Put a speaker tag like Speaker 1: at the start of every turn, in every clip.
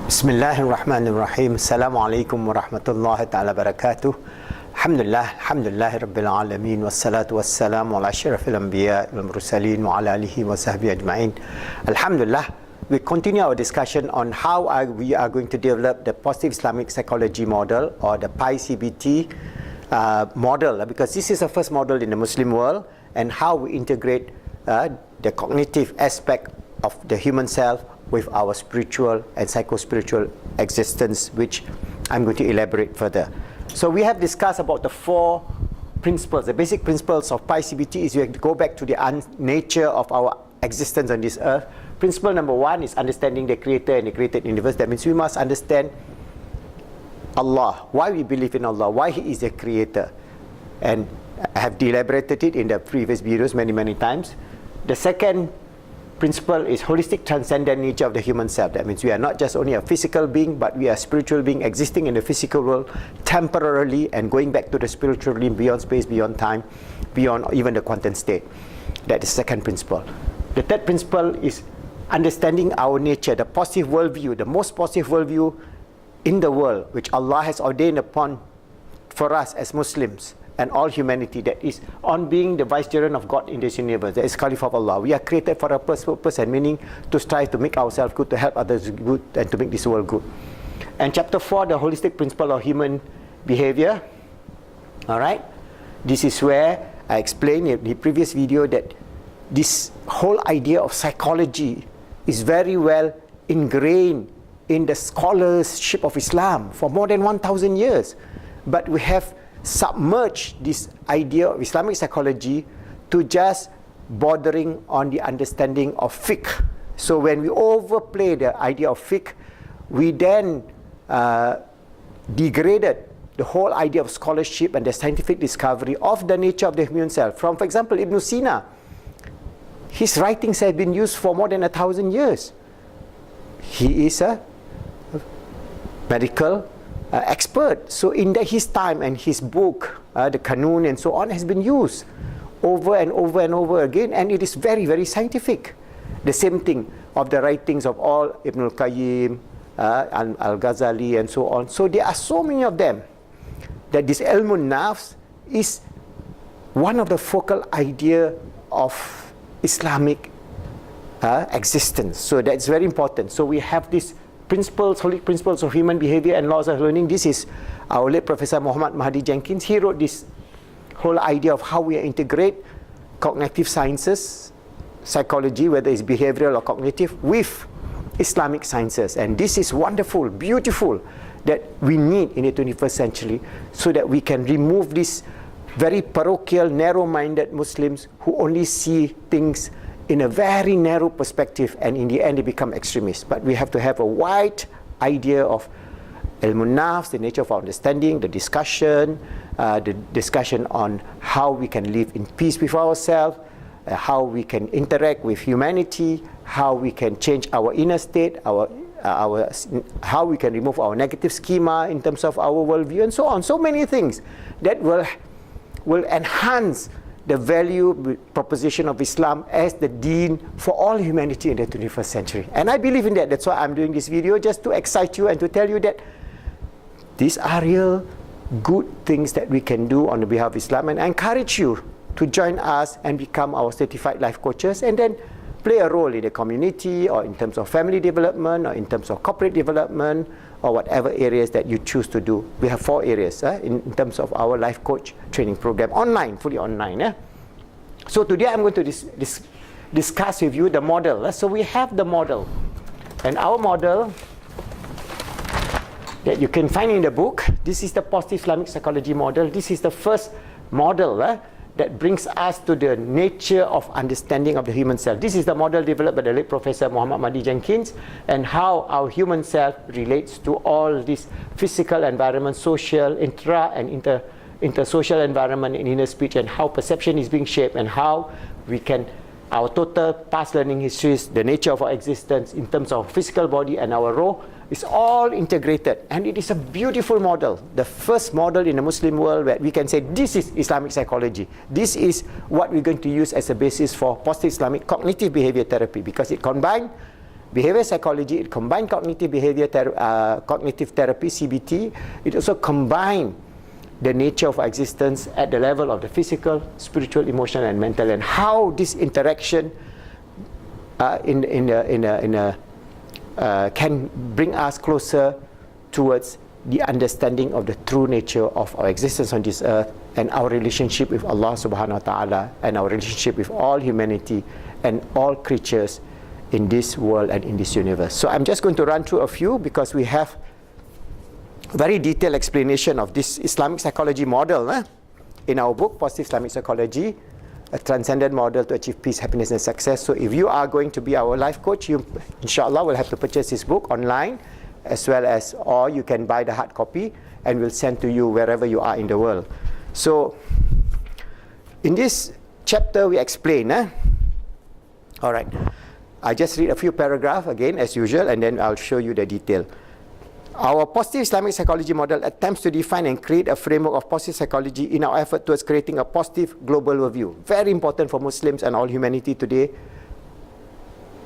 Speaker 1: Bismillahirrahmanirrahim. Assalamualaikum warahmatullahi ta'ala barakatuh. Alhamdulillah rabbil alamin wassalatu wassalamu ala asyrafil anbiya wal mursalin wa ala alihi wa sahbihi ajma'in. Alhamdulillah, we continue our discussion on how we are going to develop the positive Islamic psychology model, or the Pi-CBT model, because this is the first model in the Muslim world, and how we integrate the cognitive aspect of the human self with our spiritual and psycho-spiritual existence, which I'm going to elaborate further. So we have discussed about the four principles. The basic principles of Pi-CBT is we have to go back to the nature of our existence on this earth. Principle number one is understanding the creator and the created universe. That means we must understand Allah, why we believe in Allah, why He is the creator. And I have elaborated it in the previous videos many times. The second principle is holistic transcendent nature of the human self. That means we are not just only a physical being, but we are a spiritual being existing in the physical world temporarily and going back to the spiritual realm beyond space, beyond time, beyond even the quantum state. That is the second principle. The third principle is understanding our nature, the positive worldview, the most positive worldview in the world, which Allah has ordained upon for us as Muslims and all humanity, that is on being the vicegerent of God in this universe, that is Caliph of Allah. We are created for a purpose and meaning to strive to make ourselves good, to help others good, and to make this world good. And chapter 4, the holistic principle of human behavior. Alright, this is where I explained in the previous video that this whole idea of psychology is very well ingrained in the scholarship of Islam for more than 1,000 years. But we have submerge this idea of Islamic psychology to just bordering on the understanding of fiqh. So when we overplay the idea of fiqh, we then degraded the whole idea of scholarship and the scientific discovery of the nature of the human self. From, for example, Ibn Sina, his writings have been used for more than 1,000 years. He is a medical expert. So in his time, and his book, the Qanun and so on, has been used over and over again, and it is very scientific. The same thing of the writings of all Ibn al-Qayyim, Al-Ghazali and so on. So there are so many of them that this ilmun nafs is one of the focal idea of Islamic existence. So that's very important. So we have this principles, holistic principles of human behavior and laws of learning. This is our late Professor Muhammad Mahdi Jenkins. He wrote this whole idea of how we integrate cognitive sciences, psychology, whether it's behavioral or cognitive, with Islamic sciences. And this is wonderful, beautiful, that we need in the 21st century, so that we can remove this very parochial, narrow-minded Muslims who only see things in a very narrow perspective, and in the end they become extremists. But we have to have a wide idea of ilmun nafs, the nature of our understanding, the discussion on how we can live in peace with ourselves, how we can interact with humanity, how we can change our inner state, how we can remove our negative schema in terms of our worldview, and so on. So many things that will enhance the value proposition of Islam as the deen for all humanity in the 21st century. And I believe in that. That's why I'm doing this video, just to excite you and to tell you that these are real good things that we can do on the behalf of Islam. And I encourage you to join us and become our certified life coaches, and then play a role in the community, or in terms of family development, or in terms of corporate development, or whatever areas that you choose to do. We have 4 areas in terms of our life coach training program, online, fully online. So today I'm going to discuss with you the model. So we have the model, and our model that you can find in the book, this is the positive Islamic psychology model. This is the first model that brings us to the nature of understanding of the human self. This is the model developed by the late Professor Muhammad Mahdi Jenkins, and how our human self relates to all this physical environment, social, intra and intersocial environment, and inner speech, and how perception is being shaped, and how we can, our total past learning histories, the nature of our existence in terms of physical body and our role, is all integrated. And it is a beautiful model, the first model in the Muslim world where we can say this is Islamic psychology. This is what we're going to use as a basis for positive Islamic cognitive behavior therapy, because it combines behavior psychology, it combines cognitive cognitive therapy, CBT. It also combines the nature of existence at the level of the physical, spiritual, emotional, and mental, and how this interaction can bring us closer towards the understanding of the true nature of our existence on this earth, and our relationship with Allah subhanahu wa ta'ala, and our relationship with all humanity and all creatures in this world and in this universe. So I'm just going to run through a few, because we have very detailed explanation of this Islamic psychology model in our book, Positive Islamic Psychology, a transcendent model to achieve peace, happiness, and success. So if you are going to be our life coach, you inshallah will have to purchase this book online, as well as, or you can buy the hard copy and we'll send to you wherever you are in the world. So in this chapter we explain, all right, I just read a few paragraphs again as usual, and then I'll show you the detail. Our positive Islamic psychology model attempts to define and create a framework of positive psychology in our effort towards creating a positive global worldview. Very important for Muslims and all humanity today.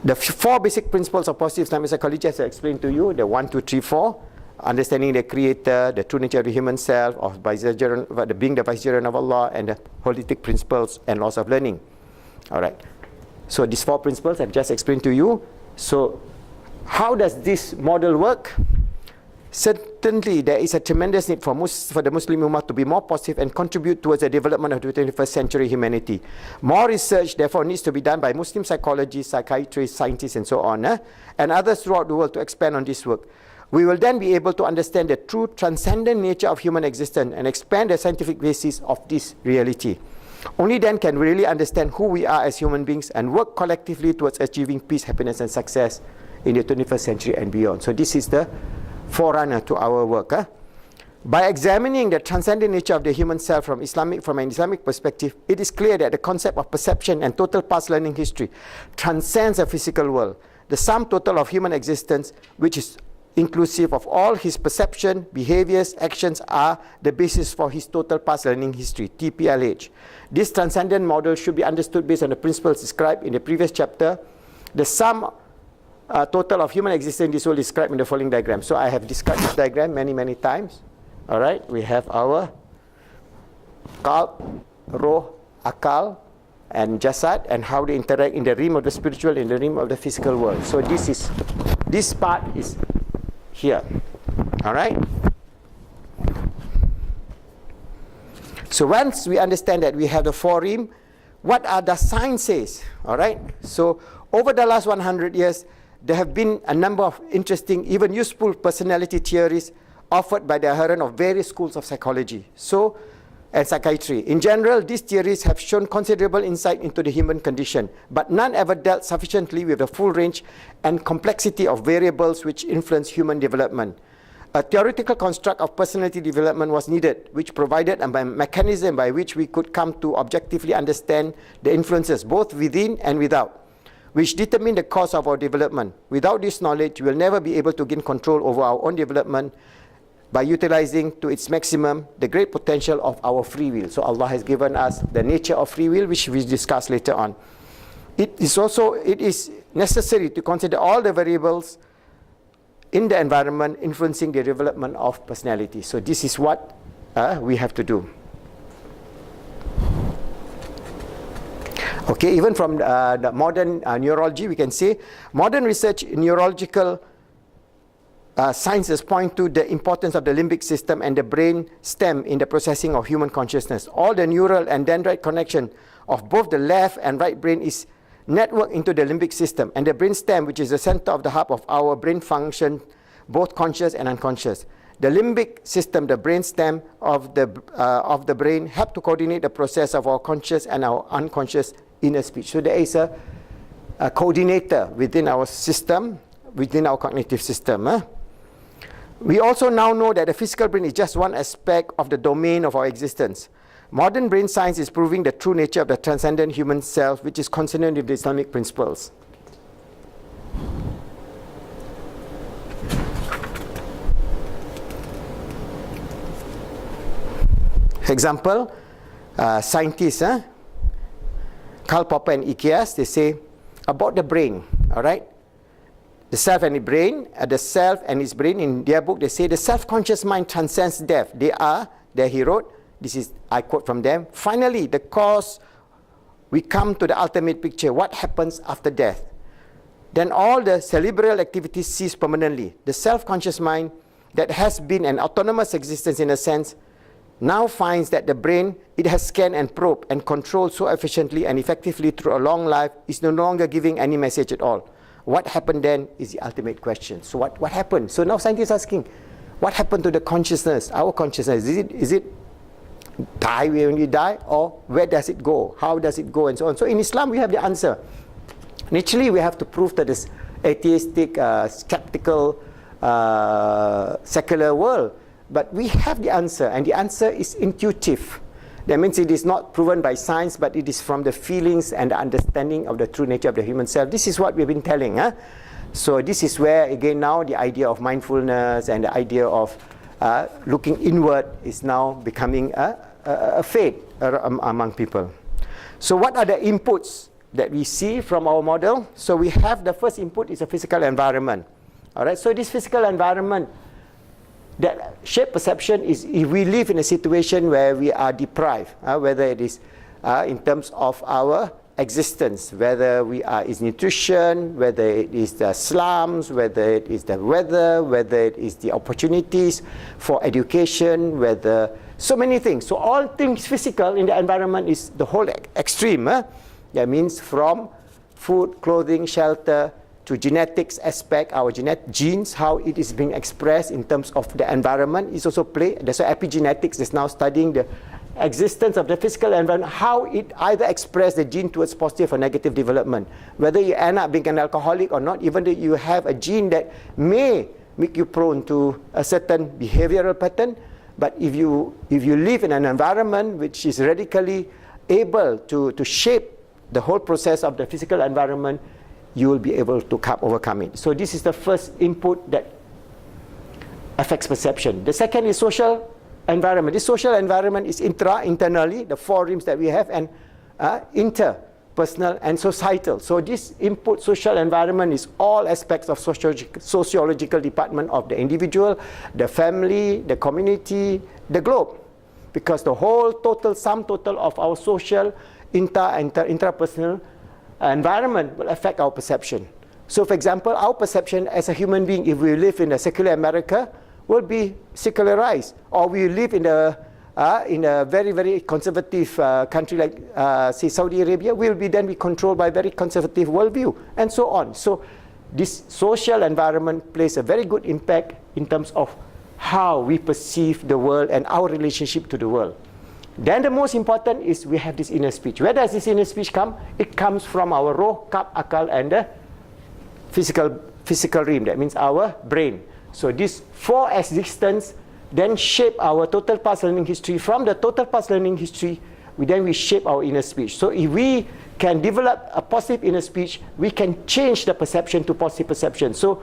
Speaker 1: The four basic principles of positive Islamic psychology, as I explained to you, the 1, 2, 3, 4, understanding the Creator, the true nature of the human self, of being the vicegerent of Allah, and the holistic principles and laws of learning. All right. So these four principles I've just explained to you. So how does this model work? Certainly, there is a tremendous need for the Muslim Ummah to be more positive and contribute towards the development of the 21st century humanity. More research, therefore, needs to be done by Muslim psychologists, psychiatrists, scientists, and so on, and others throughout the world to expand on this work. We will then be able to understand the true transcendent nature of human existence and expand the scientific basis of this reality. Only then can we really understand who we are as human beings and work collectively towards achieving peace, happiness, and success in the 21st century and beyond. So this is the forerunner to our work. By examining the transcendent nature of the human self from an Islamic perspective, it is clear that the concept of perception and total past learning history transcends the physical world. The sum total of human existence, which is inclusive of all his perception, behaviors, actions, are the basis for his total past learning history, TPLH. This transcendent model should be understood based on the principles described in the previous chapter. The sum total of human existence is all described in the following diagram. So I have described this diagram many times. All right, we have our qalb, roh, akal, and jasad, and how they interact in the realm of the spiritual, in the realm of the physical world. So this part is here. All right. So once we understand that we have the four realms, what are the sciences? All right. So over the last 100 years, there have been a number of interesting, even useful personality theories offered by the adherents of various schools of psychology and psychiatry. In general, these theories have shown considerable insight into the human condition, but none ever dealt sufficiently with the full range and complexity of variables which influence human development. A theoretical construct of personality development was needed, which provided a mechanism by which we could come to objectively understand the influences both within and without, which determine the course of our development. Without this knowledge, we will never be able to gain control over our own development by utilizing to its maximum the great potential of our free will. So Allah has given us the nature of free will, which we discuss later on. It is necessary to consider all the variables in the environment influencing the development of personality. So this is what we have to do. Okay, even from the modern neurology, we can say modern research in neurological sciences point to the importance of the limbic system and the brain stem in the processing of human consciousness. All the neural and dendrite connection of both the left and right brain is networked into the limbic system, and the brain stem, which is the center of the hub of our brain function, both conscious and unconscious. The limbic system, the brain stem of the brain, help to coordinate the process of our conscious and our unconscious inner speech. So there is a coordinator within our system, within our cognitive system. We also now know that the physical brain is just one aspect of the domain of our existence. Modern brain science is proving the true nature of the transcendent human self, which is consonant with the Islamic principles. Example, scientists, Karl Popper and Ikias, they say about the brain, all right? the self and the brain, the self and his brain, in their book, they say the self-conscious mind transcends death. There he wrote, this is, I quote from them, finally, the cause, we come to the ultimate picture, what happens after death. Then all the cerebral activities cease permanently. The self-conscious mind that has been an autonomous existence in a sense, now finds that the brain, it has scanned and probed and controlled so efficiently and effectively through a long life, is no longer giving any message at all. What happened then is the ultimate question. So what happened? So now scientists are asking, what happened to the consciousness, our consciousness? Is it die when we die, or where does it go? How does it go, and so on? So in Islam, we have the answer. Naturally, we have to prove that this atheistic, skeptical, secular world. But we have the answer, and the answer is intuitive. That means it is not proven by science, but it is from the feelings and the understanding of the true nature of the human self. This is what we've been telling. So this is where, again, now the idea of mindfulness and the idea of looking inward is now becoming a fad among people. So what are the inputs that we see from our model? So we have the first input is a physical environment. All right. So this physical environment that shape perception is if we live in a situation where we are deprived, whether it is in terms of our existence, whether we are is nutrition, whether it is the slums, whether it is the weather, whether it is the opportunities for education, whether so many things. So all things physical in the environment is the whole extreme. That means from food, clothing, shelter, to genetics aspect, our genes, how it is being expressed in terms of the environment is also play. That's why epigenetics is now studying the existence of the physical environment, how it either express the gene towards positive or negative development. Whether you end up being an alcoholic or not, even though you have a gene that may make you prone to a certain behavioral pattern, but if you live in an environment which is radically able to shape the whole process of the physical environment, you will be able to overcome it. So this is the first input that affects perception. The second is social environment. This social environment is internally, the four rims that we have, and interpersonal and societal. So this input social environment is all aspects of sociological department of the individual, the family, the community, the globe. Because the whole sum total of our social, intrapersonal environment will affect our perception. So for example, our perception as a human being, if we live in a secular America, will be secularized, or we live in a very, very conservative country like say Saudi Arabia, will be then be controlled by very conservative worldview, and so on. So this social environment plays a very good impact in terms of how we perceive the world and our relationship to the world. Then the most important is we have this inner speech. Where does this inner speech come? It comes from our roh, kap, akal, and the physical rim. That means our brain. So these four existence then shape our total past learning history. From the total past learning history, we shape our inner speech. So if we can develop a positive inner speech, we can change the perception to positive perception. So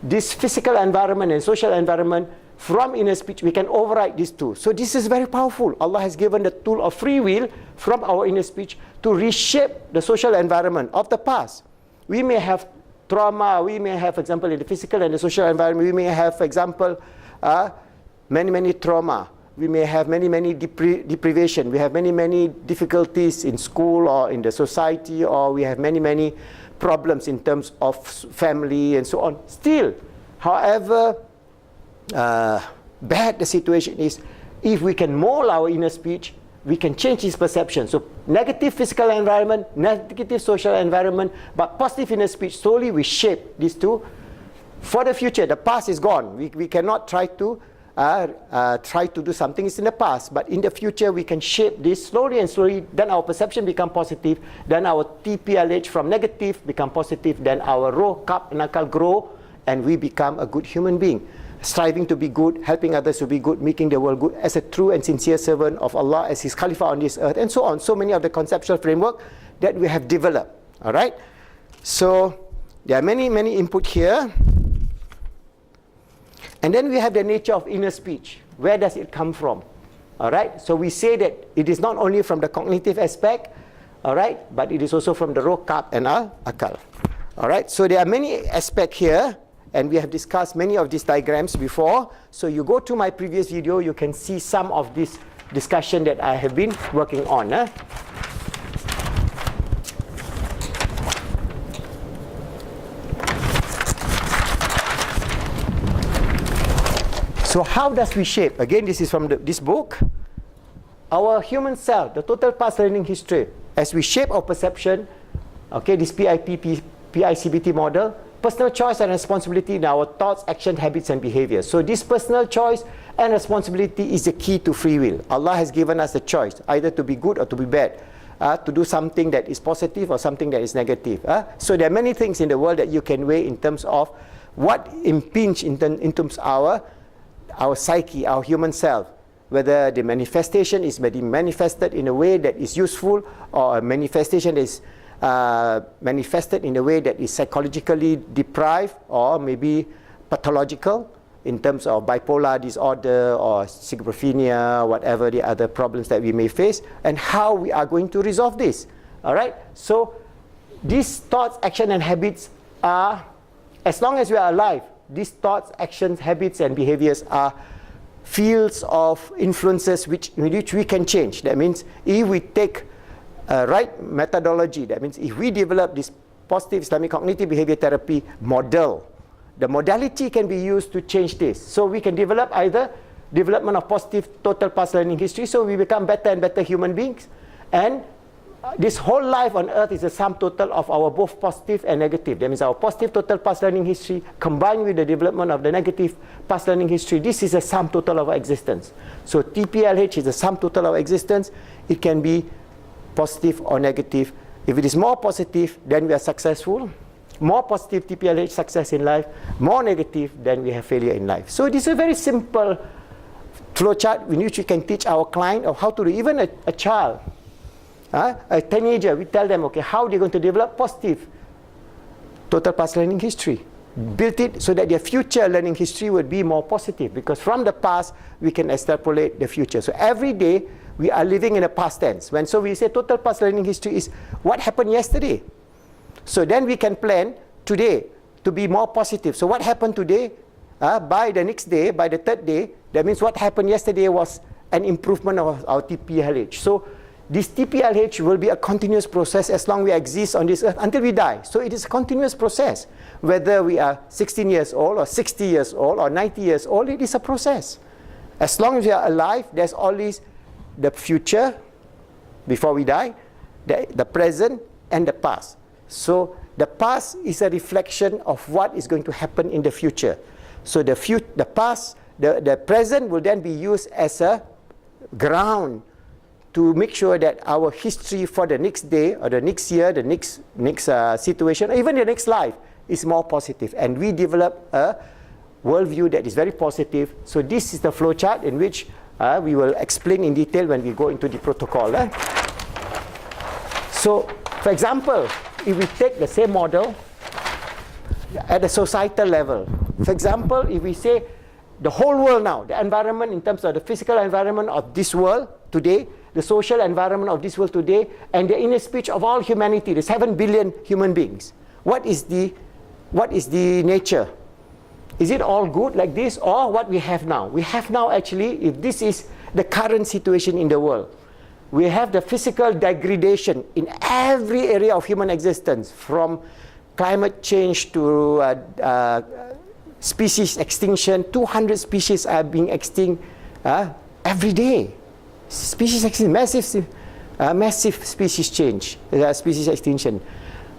Speaker 1: this physical environment and social environment, from inner speech, we can override these two. So this is very powerful. Allah has given the tool of free will from our inner speech to reshape the social environment of the past. We may have trauma, we may have, for example, in the physical and the social environment, we may have, for example, many trauma. We may have many deprivation. We have many difficulties in school or in the society, or we have many problems in terms of family and so on. Still, however bad the situation is, if we can mold our inner speech, we can change his perception. So negative physical environment, negative social environment, but positive inner speech, slowly we shape these two for the future. The past is gone. We cannot try to do something is in the past, but in the future we can shape this slowly and slowly. Then our perception become positive, then our TPLH from negative become positive, then our roh, kap, nakal grow, and we become a good human being, striving to be good, helping others to be good, making the world good as a true and sincere servant of Allah, as His Khalifa on this earth, and so on. So many of the conceptual framework that we have developed. All right. So there are many input here, and then we have the nature of inner speech. Where does it come from? All right. So we say that it is not only from the cognitive aspect, all right, but it is also from the roh, kap, and akal. All right, so there are many aspects here, and we have discussed many of these diagrams before. So you go to my previous video, you can see some of this discussion that I have been working on. So how does we shape? Again, this is from this book. Our human self, the total past learning history, as we shape our perception, okay, this Pi-CBT model, personal choice and responsibility in our thoughts, actions, habits, and behaviors. So this personal choice and responsibility is the key to free will. Allah has given us the choice, either to be good or to be bad, to do something that is positive or something that is negative. So there are many things in the world that you can weigh in terms of what impinge in terms of our psyche, our human self, whether the manifestation is manifested in a way that is useful, or a manifestation is manifested in a way that is psychologically deprived or maybe pathological in terms of bipolar disorder or schizophrenia, whatever the other problems that we may face, and how we are going to resolve this. All right? So these thoughts, actions, and habits are, as long as we are alive, these thoughts, actions, habits, and behaviors are fields of influences which we can change. That means if we take a right methodology, that means if we develop this positive Islamic cognitive behavior therapy model, the modality can be used to change this. So we can develop either development of positive total past learning history, so we become better and better human beings, and this whole life on earth is a sum total of our both positive and negative. That means our positive total past learning history combined with the development of the negative past learning history. This is a sum total of our existence. So TPLH is a sum total of existence. It can be positive or negative. If it is more positive, then we are successful. More positive TPLH, success in life. More negative, then we have failure in life. So this is a very simple flowchart in which we can teach our client of how to do. Even a child, a teenager, we tell them, okay, how they're going to develop positive total past learning history. Build it so that their future learning history would be more positive, because from the past we can extrapolate the future. So every day we are living in a past tense. So we say total past learning history is what happened yesterday. So then we can plan today to be more positive. So what happened today, by the next day, by the third day, that means what happened yesterday was an improvement of our TPLH. So this TPLH will be a continuous process as long as we exist on this earth until we die. So it is a continuous process. Whether we are 16 years old or 60 years old or 90 years old, it is a process. As long as we are alive, there's always the future before we die, the present, and the past. So the past is a reflection of what is going to happen in the future. So the present will then be used as a ground to make sure that our history for the next day or the next year, the next situation, or even the next life is more positive. And we develop a worldview that is very positive. So this is the flowchart in which we will explain in detail when we go into the protocol. So, for example, if we take the same model at the societal level, for example, if we say the whole world now, the environment in terms of the physical environment of this world today, the social environment of this world today, and the inner speech of all humanity, the 7 billion human beings. What is the nature? Is it all good like this, or what we have now? We have now actually, if this is the current situation in the world, we have the physical degradation in every area of human existence, from climate change to species extinction. 200 species are being extinct every day. Species extinction, massive species change, species extinction.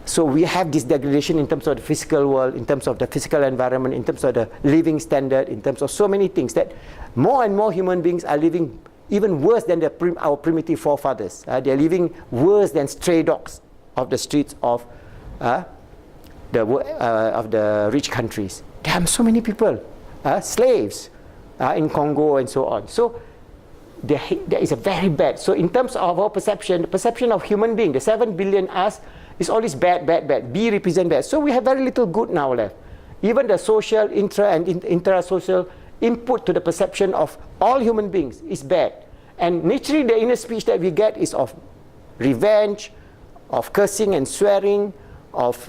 Speaker 1: So we have this degradation in terms of the physical world, in terms of the physical environment, in terms of the living standard, in terms of so many things, that more and more human beings are living even worse than our primitive forefathers. They are living worse than stray dogs of the streets of the rich countries. There are so many people, slaves in Congo and so on. So there is a very bad. So in terms of our perception, the perception of human being, the 7 billion us, is always bad, bad, bad. B represent bad. So we have very little good now left. Even the social, intra and intra-social input to the perception of all human beings is bad. And naturally the inner speech that we get is of revenge, of cursing and swearing, of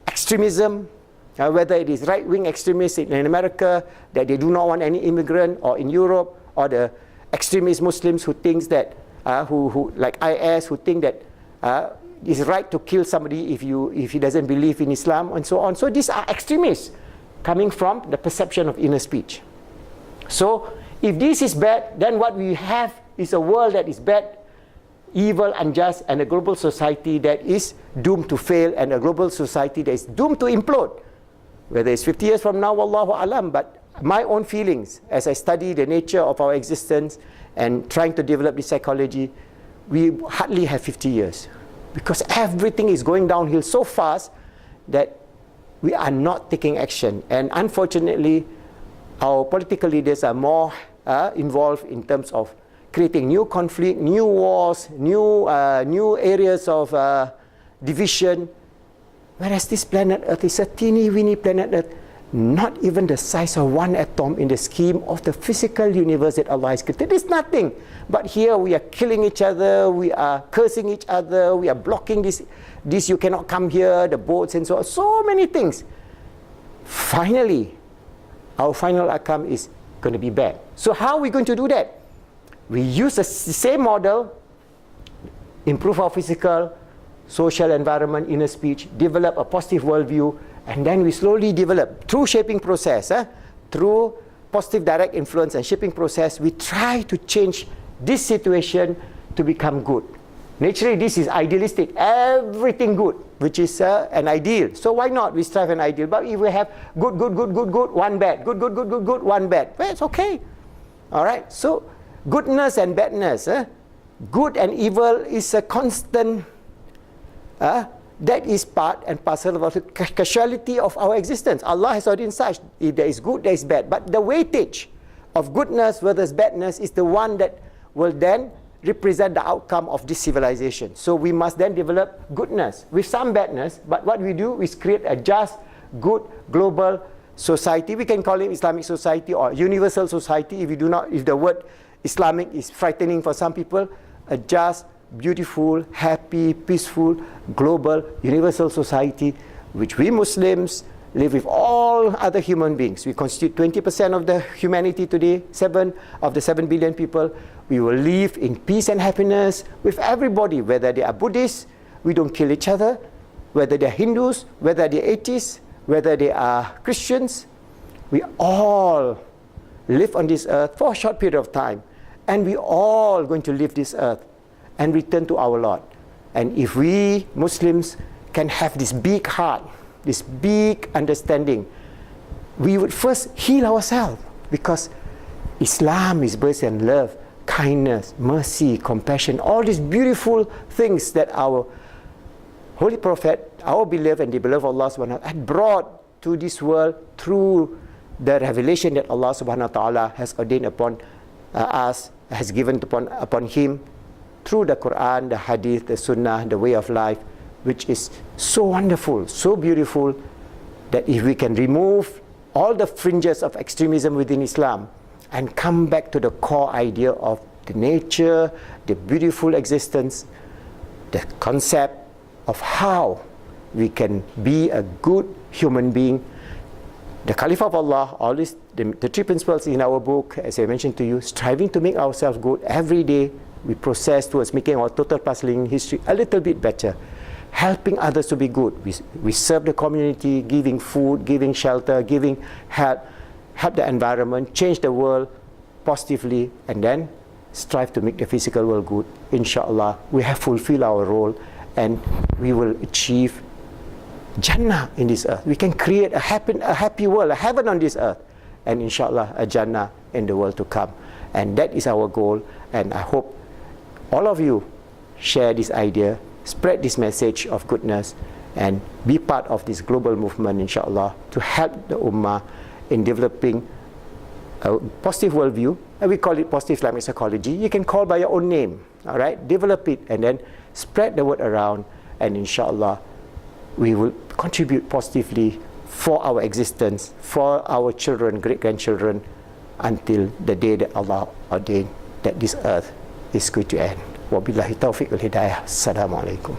Speaker 1: extremism, whether it is right-wing extremists in America, that they do not want any immigrant, or in Europe, or the extremist Muslims who thinks that, who like IS, who think that it's right to kill somebody if he doesn't believe in Islam, and so on. So these are extremists coming from the perception of inner speech. So if this is bad, then what we have is a world that is bad, evil, unjust, and a global society that is doomed to fail, and a global society that is doomed to implode. Whether it's 50 years from now, wallahu alam, but my own feelings as I study the nature of our existence and trying to develop this psychology, we hardly have 50 years. Because everything is going downhill so fast that we are not taking action. And unfortunately, our political leaders are more involved in terms of creating new conflict, new wars, new areas of division. Whereas this planet Earth is a teeny-weeny planet Earth, not even the size of one atom in the scheme of the physical universe that Allah has created. It is nothing. But here we are killing each other, we are cursing each other, we are blocking this you cannot come here, the boats and so on. So many things. Finally, our final outcome is going to be bad. So how are we going to do that? We use the same model, improve our physical, social environment, inner speech, develop a positive worldview, and then we slowly develop, through shaping process, through positive direct influence and shaping process, we try to change this situation to become good. Naturally, this is idealistic, everything good, which is an ideal. So why not we strive an ideal? But if we have good, one bad, good, one bad, well, it's okay. All right, so goodness and badness, good and evil is a constant, that is part and parcel of the causality of our existence. Allah has ordained such. If there is good, there is bad. But the weightage of goodness versus badness is the one that will then represent the outcome of this civilization. So we must then develop goodness with some badness. But what we do is create a just, good, global society. We can call it Islamic society or universal society if the word Islamic is frightening for some people. A just, beautiful, happy, peaceful, global, universal society, which we Muslims live with all other human beings. We constitute 20% of the humanity today, 7 of the 7 billion people. We will live in peace and happiness with everybody, whether they are Buddhists, we don't kill each other, whether they are Hindus, whether they are atheists, whether they are Christians. We all live on this earth for a short period of time, and we all going to leave this earth and return to our Lord. And if we Muslims can have this big heart, this big understanding, we would first heal ourselves, because Islam is based on love, kindness, mercy, compassion, all these beautiful things that our Holy Prophet, our beloved and the beloved of Allah subhanahu wa ta'ala, had brought to this world through the revelation that Allah subhanahu wa ta'ala has ordained upon us, has given upon him, through the Quran, the Hadith, the Sunnah, the way of life, which is so wonderful, so beautiful, that if we can remove all the fringes of extremism within Islam and come back to the core idea of the nature, the beautiful existence, the concept of how we can be a good human being. The Caliph of Allah, all this, the 3 principles in our book, as I mentioned to you, striving to make ourselves good every day. We process towards making our total puzzling history a little bit better, helping others to be good. We serve the community, giving food, giving shelter, giving help the environment, change the world positively, and then strive to make the physical world good. Inshallah, we have fulfilled our role, and we will achieve Jannah in this earth. We can create a happy world, a heaven on this earth, and inshallah a Jannah in the world to come. And that is our goal, and I hope all of you share this idea, spread this message of goodness, and be part of this global movement, inshallah, to help the Ummah in developing a positive worldview. And we call it positive Islamic psychology. You can call by your own name, all right? Develop it and then spread the word around, and inshallah, we will contribute positively for our existence, for our children, great-grandchildren, until the day that Allah ordained that this earth is going to end. Wabillahi taufiq wal hidayah. Assalamu alaikum.